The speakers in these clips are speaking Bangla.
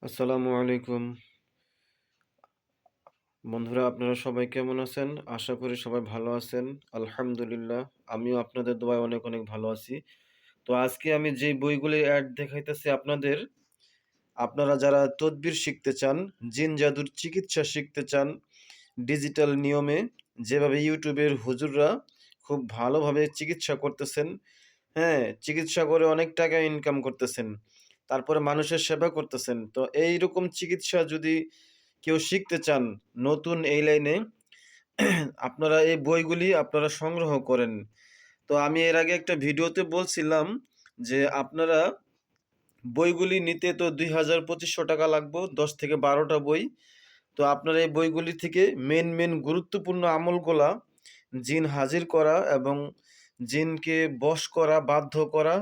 আসসালামু আলাইকুম বন্ধুরা, আপনারা সবাই কেমন আছেন? আশা করি সবাই ভালো আছেন। আলহামদুলিল্লাহ, আমিও আপনাদের দোয়ায় অনেক অনেক ভালো আছি। তো আজকে আমি যে বইগুলির অ্যাড দেখাইতেছি আপনাদের, আপনারা যারা তদবির শিখতে চান, জিন জাদুর চিকিৎসা শিখতে চান ডিজিটাল নিয়মে, যেভাবে ইউটিউবের হুজুররা খুব ভালোভাবে চিকিৎসা করতেছেন, হ্যাঁ, চিকিৎসা করে অনেক টাকা ইনকাম করতেছেন। তারপরে মানুষের সেবা করতেছেন। তো এইরকম চিকিৎসা যদি কেউ শিখতে চান নতুন এই লাইনে, আপনারা এই বইগুলি আপনারা সংগ্রহ করেন। তো আমি এর আগে একটা ভিডিওতে বলছিলাম যে আপনারা বইগুলি নিতে তো ২,০০০-২৫০০ টাকা লাগবে, ১০ থেকে ১২টা বই। তো আপনারা এই বইগুলি থেকে মেন গুরুত্বপূর্ণ আমলগুলা, জিন হাজির করা এবং জিনকে বশ করা, বাধ্য করা,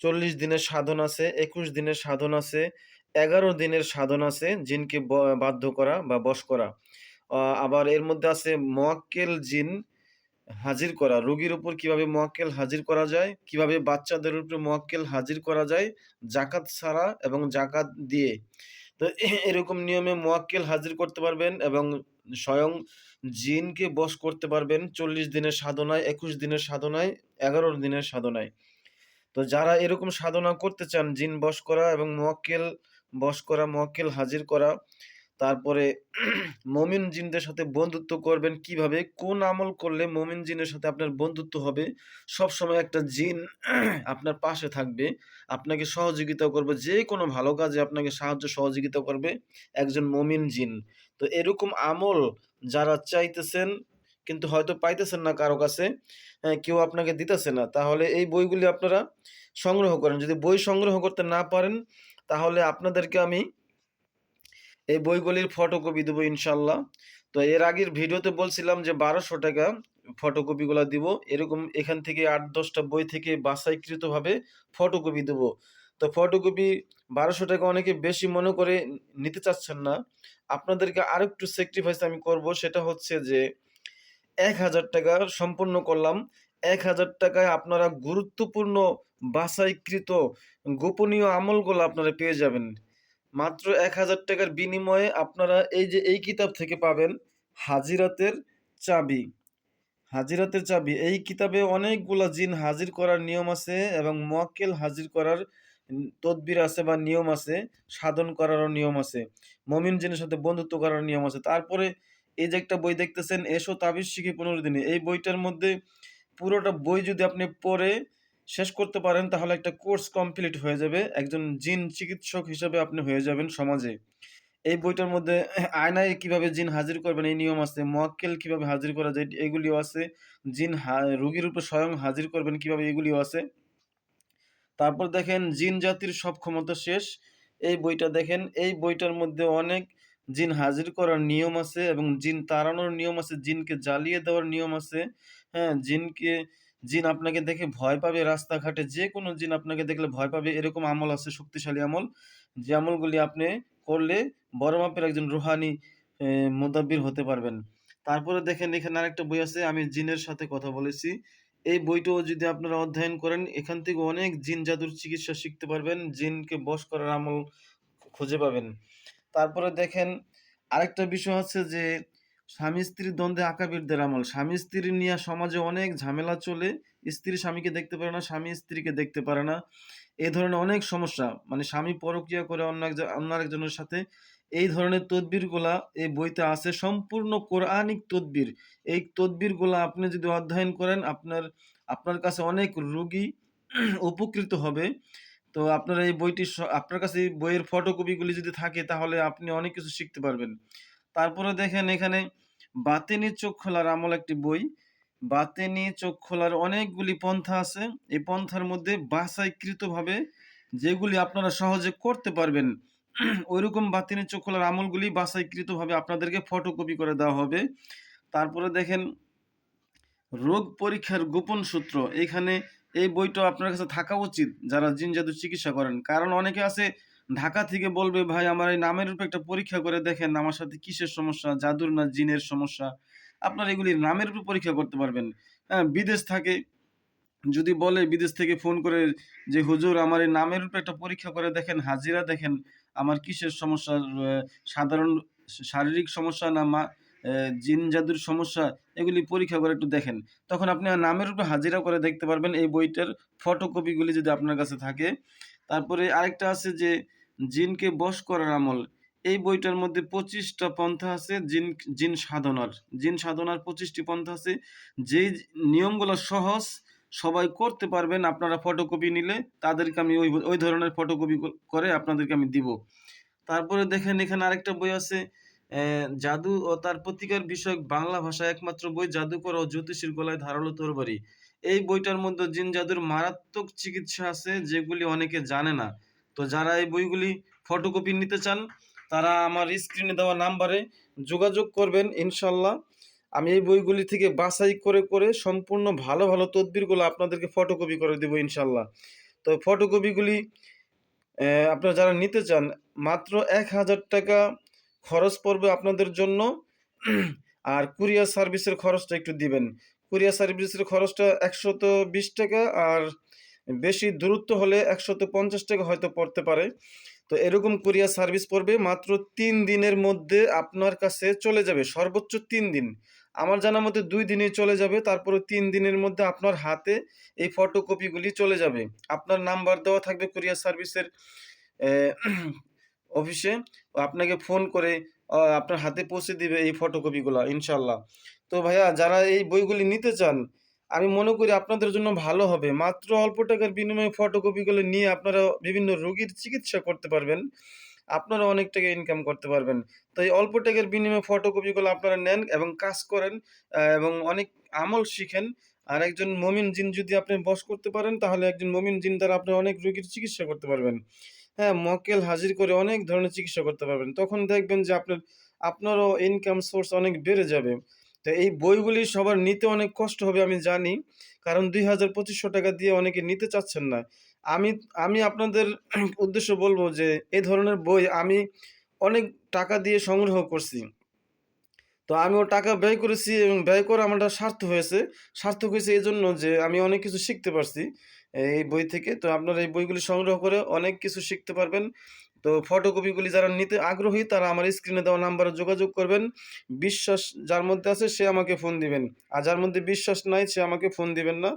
৪০ দিনের সাধন আছে, ২১ দিনের সাধন আছে, ১১ দিনের সাধন আছে জিনকে বাধ্য করা বা বশ করা। আবার এর মধ্যে আছে মোয়াক্কেল জিন হাজির করা। রোগীর উপর কিভাবে মোয়াক্কেল হাজির করা যায়, কিভাবে বাচ্চাদের উপরে মোয়াক্কেল হাজির করা যায় জাকাত ছাড়া এবং জাকাত দিয়ে। তো এরকম নিয়মে মোয়াক্কেল হাজির করতে পারবেন এবং স্বয়ং জিনকে বশ করতে পারবেন ৪০ দিনের সাধনায়, ২১ দিনের সাধনায়, ১১ দিনের সাধনায়। তো যারা এরকম সাধনা করতে চান জিন বশ করা এবং মোয়াক্কেল বশ করা, মোয়াক্কেল হাজির করা, তারপরে মমিন জিনদের সাথে বন্ধুত্ব করবেন কিভাবে, কোন আমল করলে মমিন জিনের সাথে আপনার বন্ধুত্ব হবে, সবসময় একটা জিন আপনার পাশে থাকবে, আপনাকে সহযোগিতা করবে, যে কোনো ভালো কাজে আপনাকে সাহায্য সহযোগিতা করবে একজন মমিন জিন। তো এরকম আমল যারা চাইতেছেন কিন্তু হয়তো পাইতেছেন না কারো কাছে, হ্যাঁ, কেউ আপনাকে দিতেছে না, তাহলে এই বইগুলি আপনারা সংগ্রহ করেন। যদি বই সংগ্রহ করতে না পারেন তাহলে আপনাদেরকে আমি এই বইগুলির ফটোকপি দেবো ইনশাল্লাহ। তো এর আগের ভিডিওতে বলছিলাম যে ১২০০ টাকা ফটোকপিগুলো দিব। এরকম এখান থেকে ৮-১০টা বই থেকে বাছাইকৃতভাবে ফটোকপি দেবো। তো ফটোকপি ১২০০ টাকা অনেকে বেশি মনে করে নিতে চাচ্ছেন না। আপনাদেরকে আরেকটু স্যাক্রিফাইস আমি করব, সেটা হচ্ছে যে ১,০০০ টাকা সম্পন্ন করলাম। ১,০০০ টাকায় আপনারা গুরুত্বপূর্ণ বাছাইকৃত গোপনীয় আমলগুলো আপনারা পেয়ে যাবেন। মাত্র ১,০০০ টাকার বিনিময়ে আপনারা এই যে এই কিতাব থেকে পাবেন হাজিরাতের চাবি। হাজিরাতের চাবি। এই কিতাবে অনেকগুলা জিন হাজির করার নিয়ম আছে এবং মোয়াক্কেল হাজির করার তদবির আছে বা নিয়ম আছে, সাধন করারও নিয়ম আছে। মমিন জিনের সাথে বন্ধুত্ব করার নিয়ম আছে। তারপরে এই যে একটা বই দেখতেছেন, এসো তাবিজ শিখি ১৫ দিনে। এই বইটার মধ্যে পুরোটা বই যদি আপনি পড়ে শেষ করতে পারেন তাহলে একটা কোর্স কমপ্লিট হয়ে যাবে। একজন জিন চিকিৎসক হিসেবে আপনি হয়ে যাবেন সমাজে। এই বইটার মধ্যে আয়নায় কিভাবে জিন হাজির করবেন এই নিয়ম আছে। মোয়াক্কেল কিভাবে হাজির করা যায় এগুলিও আছে। জিন রোগীর উপর স্বয়ং হাজির করবেন কিভাবে এগুলিও আছে। তারপর দেখেন জিন জাতির সব ক্ষমতা শেষ। এই বইটা দেখেন। এই বইটার মধ্যে অনেক জিন হাজির করার নিয়ম আছে এবং জিন তাড়ানোর নিয়ম আছে, জিনকে জ্বালিয়ে দেওয়ার নিয়ম আছে। হ্যাঁ? জিন আপনাকে দেখে ভয় পাবে, রাস্তাঘাটে যেকোনো জিন আপনাকে দেখলে ভয় পাবে, এরকম আমল আছে, শক্তিশালী আমল। যে আমলগুলি আপনি করলে বড় মাপের একজন রুহানি এ মুদাব্বির হতে পারবেন। তারপরে দেখেন এখানে আরেকটা বই আছে, আমি জিনের সাথে কথা বলেছি। এই বইটাও যদি আপনারা অধ্যয়ন করেন এখান থেকে অনেক জিন জাদুর চিকিৎসা শিখতে পারবেন। জিনকে বশ করার আমল খুঁজে পাবেন। তারপরে দেখেন আরেকটা বিষয় হচ্ছে যে স্বামী-স্ত্রীর দ্বন্দ্বে আকাবিরদের আমল। স্বামী-স্ত্রী নিয়ে সমাজে অনেক ঝামেলা চলে। স্ত্রী স্বামীকে দেখতে পারে না, স্বামী স্ত্রীকে দেখতে পারে না। এ ধরনের অনেক সমস্যা। মানে স্বামী পরকীয়া করে অন্য আরেকজনের সাথে। এই ধরনের তদবিরগুলা এই বইতে আছে। সম্পূর্ণ কোরআনিক তদবির। এই তদবিরগুলা আপনি যদি অধ্যয়ন করেন আপনার কাছে অনেক রোগী উপকৃত হবে। তো আপনারা এই বইটি আপনার কাছে এই বইয়ের ফটোকপিগুলি যদি থাকে তাহলে আপনি অনেক কিছু শিখতে পারবেন। তারপরে দেখেন এখানে বাতেনি চোখ খোলার আমল একটি বই। বাতেনি চোখ খোলার অনেকগুলি পন্থা আছে। এই পন্থার মধ্যে বাছাইকৃতভাবে যেগুলি আপনারা সহজে করতে পারবেন, ঐরকম বাতেনি চোখ খোলার আমলগুলি বাছাইকৃতভাবে আপনাদেরকে ফটোকপি করে দেওয়া হবে। তারপরে দেখেন রোগ পরীক্ষার গোপন সূত্র। এইখানে এই বইটা আপনার কাছে থাকা উচিত যারা জিন জাদুর চিকিৎসা করেন। কারণ অনেকে আছে ঢাকা থেকে বলবে, ভাই আমার এই নামের উপর একটা পরীক্ষা করে দেখেন আমার সাথে কিসের সমস্যা, জাদুর না জিনের সমস্যা। আপনারা এগুলি নামের উপর পরীক্ষা করতে পারবেন। হ্যাঁ, বিদেশ থাকে যদি বলে বিদেশ থেকে ফোন করে যে, "হুজুর আমার এই নামের উপরে একটা পরীক্ষা করে দেখেন, হাজিরা দেখেন, আমার কিসের সমস্যা? সাধারণ শারীরিক সমস্যা না জিন জাদুর সমস্যা? এগুলি পরীক্ষা করে একটু দেখেন।" তখন আপনি নামের উপরে হাজিরা করে দেখতে পারবেন এই বইটার ফটোকপিগুলি যদি আপনার কাছে থাকে। তারপরে আরেকটা আছে যে, জিনকে বশ করার আমল। এই বইটার মধ্যে ২৫ টা পন্থা আছে জিন সাধনার। জিন সাধনার ২৫ টি পন্থা আছে। যেই নিয়মগুলো সহজ, সবাই করতে পারবেন। আপনারা ফটোকপি নিলে তাদেরকে আমি ওই ধরনের ফটোকপি করে আপনাদেরকে আমি দিব। তারপরে দেখেন এখানে আরেকটা বই আছে জাদু ও তার প্রতিকার বিষয়ক বাংলা ভাষায় একমাত্র বই, জাদুকর ও জ্যোতিষীর গলায় ধারালো তরবারি। এই বইটার মধ্যে জিন জাদুর মারাত্মক চিকিৎসা আছে যেগুলি অনেকে জানে না। তো যারা এই বইগুলি ফটোকপি নিতে চান তারা আমার স্ক্রিনে দেওয়া নাম্বারে যোগাযোগ করবেন ইনশাল্লাহ। আমি এই বইগুলি থেকে বাছাই করে সম্পূর্ণ ভালো তদবিরগুলো আপনাদেরকে ফটোকপি করে দিব ইনশাল্লাহ। তো ফটোকপিগুলি আপনারা যারা নিতে চান মাত্র ৳১,০০০ খরচ পড়বে আপনাদের জন্য। আর কুরিয়ার সার্ভিসের খরচটা একটু দিবেন। কুরিয়ার সার্ভিসের খরচটা ৳১২০ আর বেশি দূরত্ব হলে ৳১৫০ হয়তো পড়তে পারে। তো এরকম কুরিয়ার সার্ভিস পড়বে মাত্র ৩ দিনের মধ্যে আপনার কাছে চলে যাবে। সর্বোচ্চ ৩ দিন। আমার জানা মতে ২ দিনেই চলে যাবে। তারপরে ৩ দিনের মধ্যে আপনার হাতে এই ফটোকপিগুলি চলে যাবে। আপনার নাম্বার দেওয়া থাকবে কুরিয়ার সার্ভিসের অফিসে। আপনাকে ফোন করে আপনার হাতে পৌঁছে দিবে এই ফটোকপিগুলা ইনশাআল্লাহ। তো ভাইয়া যারা এই বইগুলি নিতে চান, আমি মনে করি আপনাদের জন্য ভালো হবে। মাত্র অল্প টাকার বিনিময়ে ফটোকপিগুলো নিয়ে আপনারা বিভিন্ন রোগীর চিকিৎসা করতে পারবেন। আপনারা অনেক টাকা ইনকাম করতে পারবেন। তো এই অল্প টাকার বিনিময়ে ফটোকপিগুলো আপনারা নেন এবং কাজ করেন এবং অনেক আমল শিখেন। আর একজন মুমিন জিন যদি আপনি বশ করতে পারেন তাহলে একজন মুমিন জিন দ্বারা আপনি অনেক রোগীর চিকিৎসা করতে পারবেন। হ্যাঁ, মক্কেল হাজির করে অনেক ধরনের চিকিৎসা করতে পারবেন। তখন দেখবেন যে আপনারও ইনকাম সোর্স অনেক বেড়ে যাবে। তো এই বইগুলি সবার নিতে অনেক কষ্ট হবে আমি জানি। কারণ ৳২,০০০-২৫০০ দিয়ে অনেকে নিতে চাচ্ছেন না। আমি আমি আপনাদের উদ্দেশ্যে বলব যে এই ধরনের বই আমি অনেক টাকা দিয়ে সংগ্রহ করছি। তো আমিও টাকা ব্যয় করেছি এবং ব্যয় করা আমারটা সার্থক হয়েছে। সার্থক হয়েছে এজন্য যে আমি অনেক কিছু শিখতে পারছি এই বই থেকে। তো আপনারা এই বইগুলি সংগ্রহ করে অনেক কিছু শিখতে পারবেন। তো ফটোকপিগুলি যারা নিতে আগ্রহী তারা আমার স্ক্রিনে দেওয়া নাম্বারে যোগাযোগ করবেন। বিশ্বাস যার মধ্যে আছে সে আমাকে ফোন দিবেন। আর যার মধ্যে বিশ্বাস নাই সে আমাকে ফোন দিবেন না।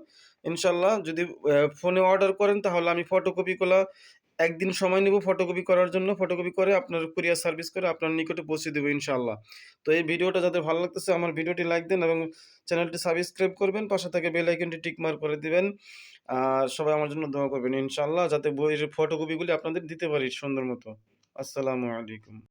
ইনশাআল্লাহ যদি ফোনে অর্ডার করেন তাহলে আমি ফটোকপিগুলা একদিন সময় নেব ফটোকপি করার জন্য। ফটোকপি করে আপনার কুরিয়ার সার্ভিস করে আপনার নিকটে পৌঁছে দেব ইনশাআল্লাহ। তো এই ভিডিওটা যাদের ভালো লাগতেছে আমার ভিডিওটি লাইক দেন এবং চ্যানেলটি সাবস্ক্রাইব করবেন। পাশে থাকা বেল আইকনটি টিক মার্ক করে দিবেন। আর সবাই আমার জন্য দোয়া করবেন ইনশাআল্লাহ যাতে বইয়ের ফটোকপিগুলি আপনাদের দিতে পারি সুন্দর মতো। আসসালামু আলাইকুম।